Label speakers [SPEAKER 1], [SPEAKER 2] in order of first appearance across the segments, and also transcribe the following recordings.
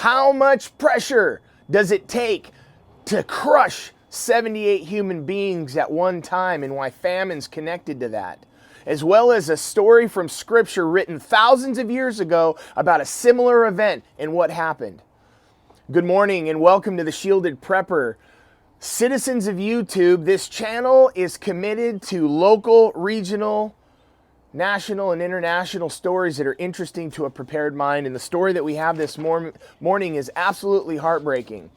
[SPEAKER 1] How much pressure does it take to crush 78 human beings at one time, and why famine's connected to that? As well as a story from scripture written thousands of years ago about a similar event and what happened. Good morning and welcome to the Shielded Prepper. Citizens of YouTube, this channel is committed to local, regional, national, and international stories that are interesting to a prepared mind. And the story that we have this morning is absolutely heartbreaking.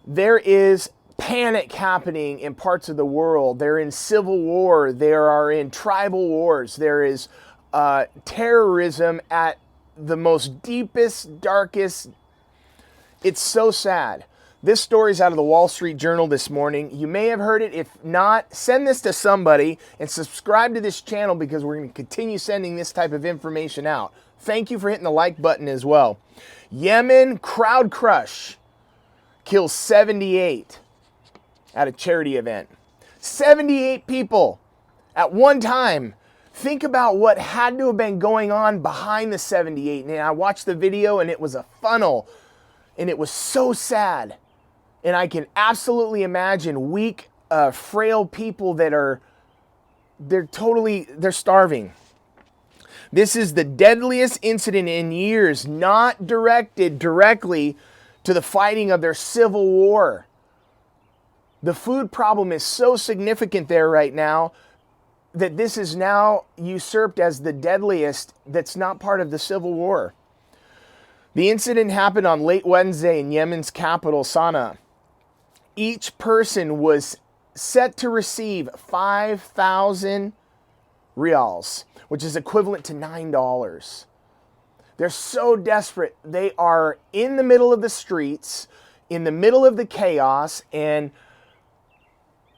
[SPEAKER 1] There is panic happening in parts of the world. They're in civil war. There are in tribal wars. There is terrorism at the most deepest, darkest. It's so sad. This story's out of the Wall Street Journal this morning. You may have heard it. If not, send this to somebody and subscribe to this channel because we're going to continue sending this type of information out. Thank you for hitting the like button as well. Yemen crowd crush kills 78 at a charity event. 78 people at one time. Think about what had to have been going on behind the 78. And I watched the video and it was a funnel and it was so sad. And I can absolutely imagine weak, frail people that they're starving. This is the deadliest incident in years, not directed directly to the fighting of their civil war. The food problem is so significant there right now that this is now usurped as the deadliest that's not part of the civil war. The incident happened on late Wednesday in Yemen's capital, Sana'a. Each person was set to receive 5,000 riyals, which is equivalent to $9. They're so desperate. They are in the middle of the streets, in the middle of the chaos, and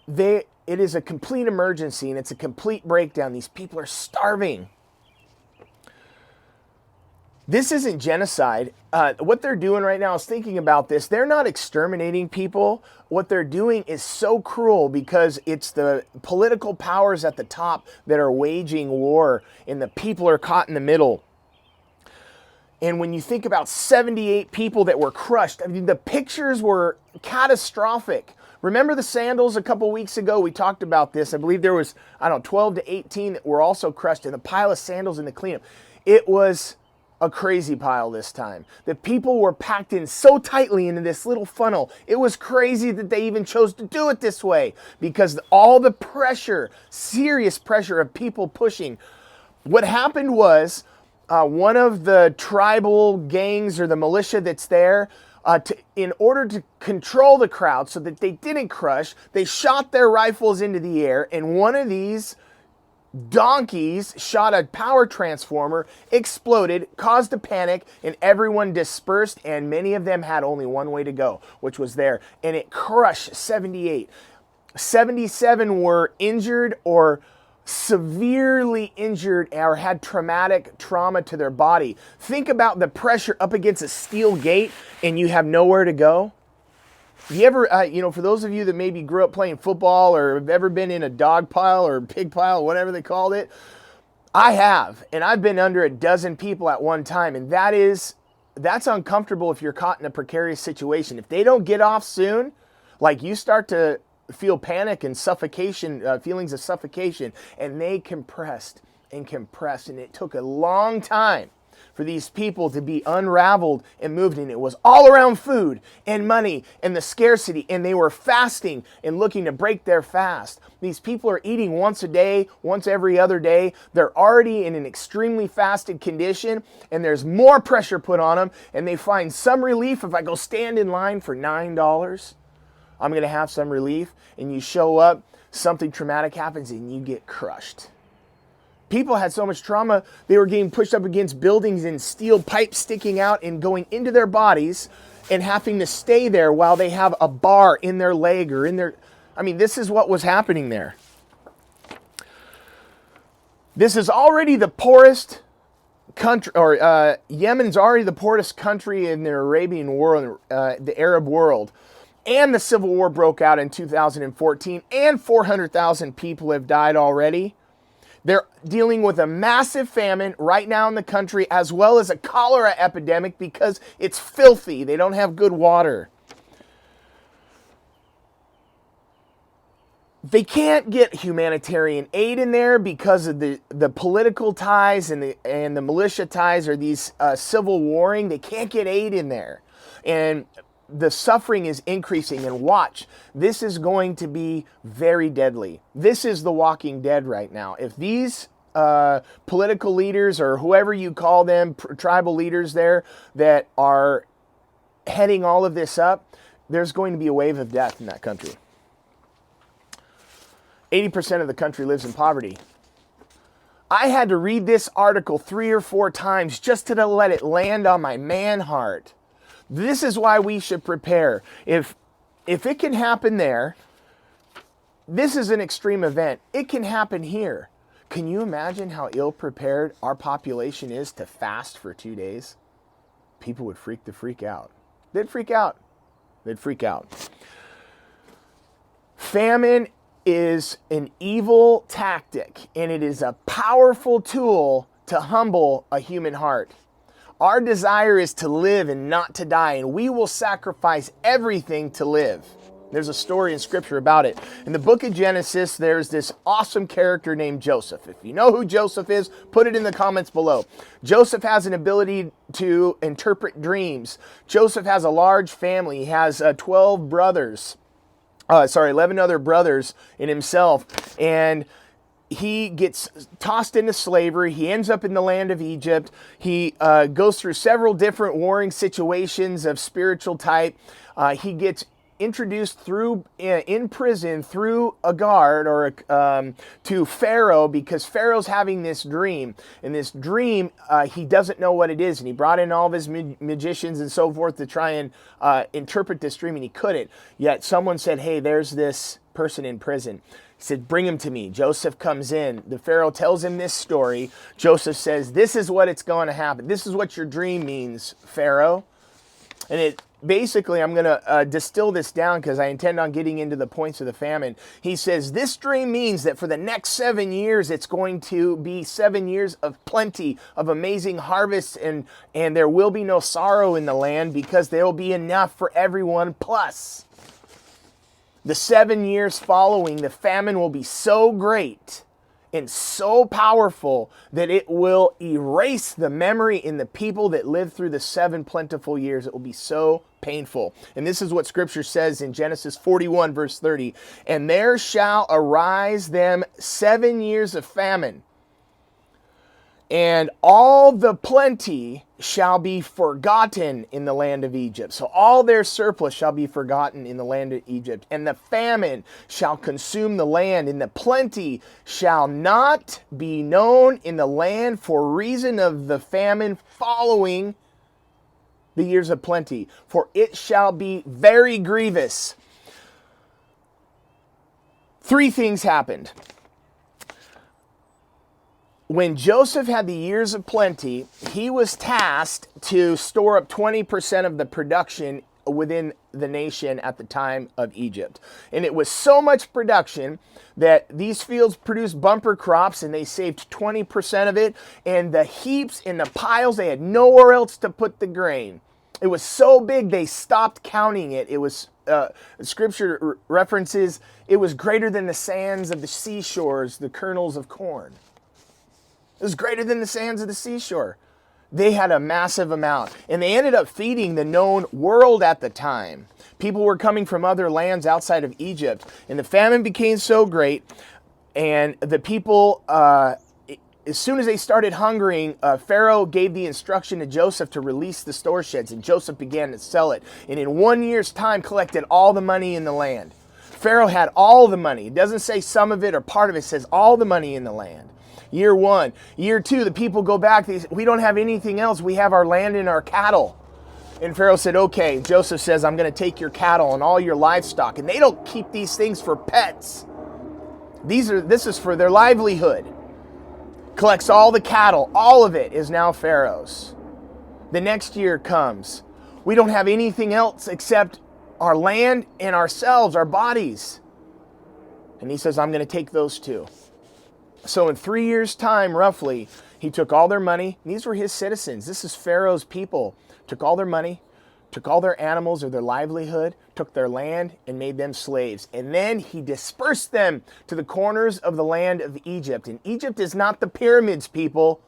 [SPEAKER 1] it is a complete emergency, and it's a complete breakdown. These people are starving. This isn't genocide. What they're doing right now is thinking about this. They're not exterminating people. What they're doing is so cruel because it's the political powers at the top that are waging war and the people are caught in the middle. And when you think about 78 people that were crushed, I mean, the pictures were catastrophic. Remember the sandals a couple weeks ago? We talked about this. I believe there was, 12 to 18 that were also crushed in the pile of sandals in the cleanup. It was a crazy pile this time. The people were packed in so tightly into this little funnel. It was crazy that they even chose to do it this way because all the pressure, serious pressure of people pushing. What happened was one of the tribal gangs or the militia that's there, in order to control the crowd so that they didn't crush, they shot their rifles into the air, and one of these donkeys shot a power transformer, exploded, caused a panic, and everyone dispersed, and many of them had only one way to go, which was there, and it crushed 78. 77 were injured or severely injured or had trauma to their body. Think about the pressure up against a steel gate and you have nowhere to go. You ever, for those of you that maybe grew up playing football or have ever been in a dog pile or pig pile, whatever they called it, I have, and I've been under a dozen people at one time, and that's uncomfortable if you're caught in a precarious situation. If they don't get off soon, like you start to feel panic and suffocation, feelings of suffocation, and they compressed, and it took a long time for these people to be unraveled and moved, and it was all around food and money and the scarcity, and they were fasting and looking to break their fast. These people are eating once a day, once every other day. They're already in an extremely fasted condition, and there's more pressure put on them, and they find some relief. If I go stand in line for $9, I'm going to have some relief, and you show up, something traumatic happens, and you get crushed. People had so much trauma, they were getting pushed up against buildings and steel pipes sticking out and going into their bodies and having to stay there while they have a bar in their leg or in their... this is what was happening there. This is already the poorest country, or Yemen's already the poorest country in the Arabian world, the Arab world. And the Civil War broke out in 2014, and 400,000 people have died already. They're dealing with a massive famine right now in the country, as well as a cholera epidemic because it's filthy. They don't have good water. They can't get humanitarian aid in there because of the political ties and the militia ties, or these civil warring. They can't get aid in there. And the suffering is increasing. And watch, this is going to be very deadly. This is the Walking Dead right now. If these political leaders, or whoever you call them, tribal leaders there, that are heading all of this up, there's going to be a wave of death in that country. 80% of the country lives in poverty. I had to read this article 3 or 4 times just to let it land on my man heart. This is why we should prepare. If it can happen there, this is an extreme event. It can happen here. Can you imagine how ill-prepared our population is to fast for 2 days? People would freak out. They'd freak out. They'd freak out. Famine is an evil tactic, and it is a powerful tool to humble a human heart. Our desire is to live and not to die, and we will sacrifice everything to live. There's a story in Scripture about it. In the book of Genesis, there's this awesome character named Joseph. If you know who Joseph is, put it in the comments below. Joseph has an ability to interpret dreams. Joseph has a large family. He has 12 brothers. 11 other brothers in himself, and he gets tossed into slavery. He ends up in the land of Egypt. He goes through several different warring situations of spiritual type. He gets introduced through in prison through a guard or to Pharaoh, because Pharaoh's having this dream. And this dream, he doesn't know what it is. And he brought in all of his magicians and so forth to try and interpret this dream, and he couldn't. Yet someone said, hey, there's this person in prison. He said, bring him to me. Joseph comes in. The Pharaoh tells him this story. Joseph says, this is what it's going to happen. This is what your dream means, Pharaoh. And it basically, I'm going to distill this down because I intend on getting into the points of the famine. He says, this dream means that for the next 7 years, it's going to be 7 years of plenty, of amazing harvests, and there will be no sorrow in the land because there will be enough for everyone. Plus, the 7 years following, the famine will be so great and so powerful that it will erase the memory in the people that lived through the 7 plentiful years. It will be so painful. And this is what Scripture says in Genesis 41, verse 30. And there shall arise them 7 years of famine, and all the plenty shall be forgotten in the land of Egypt. So all their surplus shall be forgotten in the land of Egypt. And the famine shall consume the land, and the plenty shall not be known in the land for reason of the famine following the years of plenty. For it shall be very grievous. 3 things happened. When Joseph had the years of plenty, he was tasked to store up 20% of the production within the nation at the time of Egypt. And it was so much production that these fields produced bumper crops, and they saved 20% of it. And the heaps and the piles, they had nowhere else to put the grain. It was so big they stopped counting it. It was, Scripture references, it was greater than the sands of the seashores, the kernels of corn. It was greater than the sands of the seashore. They had a massive amount. And they ended up feeding the known world at the time. People were coming from other lands outside of Egypt. And the famine became so great. And the people, as soon as they started hungering, Pharaoh gave the instruction to Joseph to release the store sheds. And Joseph began to sell it. And in 1 year's time, collected all the money in the land. Pharaoh had all the money. It doesn't say some of it or part of it. It says all the money in the land. Year 1. Year 2, the people go back. They say, we don't have anything else. We have our land and our cattle. And Pharaoh said, okay. Joseph says, I'm going to take your cattle and all your livestock. And they don't keep these things for pets. This is for their livelihood. Collects all the cattle. All of it is now Pharaoh's. The next year comes. We don't have anything else except our land and ourselves, our bodies. And he says, I'm going to take those too. So in 3 years' time, roughly, he took all their money. These were his citizens. This is Pharaoh's people. Took all their money, took all their animals or their livelihood, took their land, and made them slaves. And then he dispersed them to the corners of the land of Egypt. And Egypt is not the pyramids, people.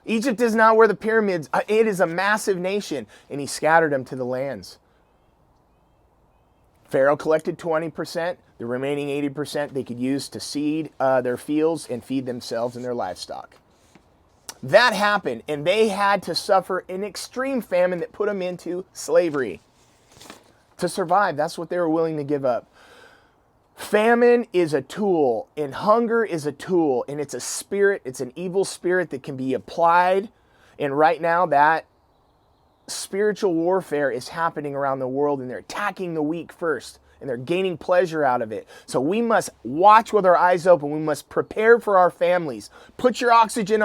[SPEAKER 1] Egypt is not where the pyramids, it is a massive nation. And he scattered them to the lands. Pharaoh collected 20%. The remaining 80% they could use to seed their fields and feed themselves and their livestock. That happened, and they had to suffer an extreme famine that put them into slavery. To survive, that's what they were willing to give up. Famine is a tool, and hunger is a tool, and it's a spirit, it's an evil spirit that can be applied. And right now, that spiritual warfare is happening around the world, and they're attacking the weak first, and they're gaining pleasure out of it. So we must watch with our eyes open. We must prepare for our families. Put your oxygen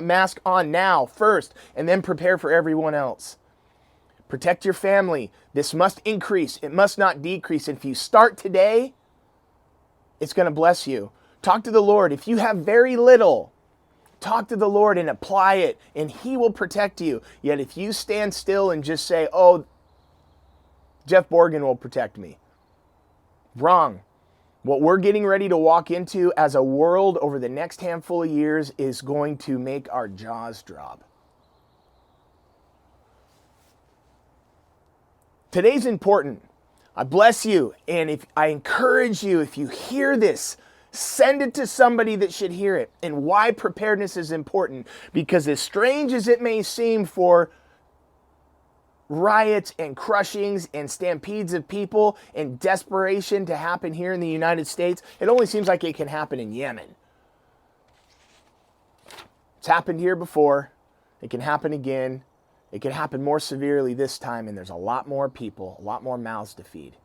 [SPEAKER 1] mask on now first, and then prepare for everyone else. Protect your family. This must increase. It must not decrease. And if you start today, it's going to bless you. Talk to the Lord. If you have very little, talk to the Lord and apply it, and he will protect you. Yet if you stand still and just say, oh, Jeff Borgen will protect me. Wrong. What we're getting ready to walk into as a world over the next handful of years is going to make our jaws drop. Today's important. I bless you, and I encourage you, if you hear this, send it to somebody that should hear it. And why preparedness is important. Because as strange as it may seem for riots and crushings and stampedes of people and desperation to happen here in the United States, it only seems like it can happen in Yemen. It's happened here before. It can happen again. It can happen more severely this time, and there's a lot more people, a lot more mouths to feed.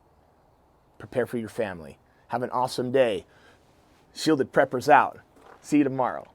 [SPEAKER 1] Prepare for your family. Have an awesome day. Shielded Preppers out. See you tomorrow.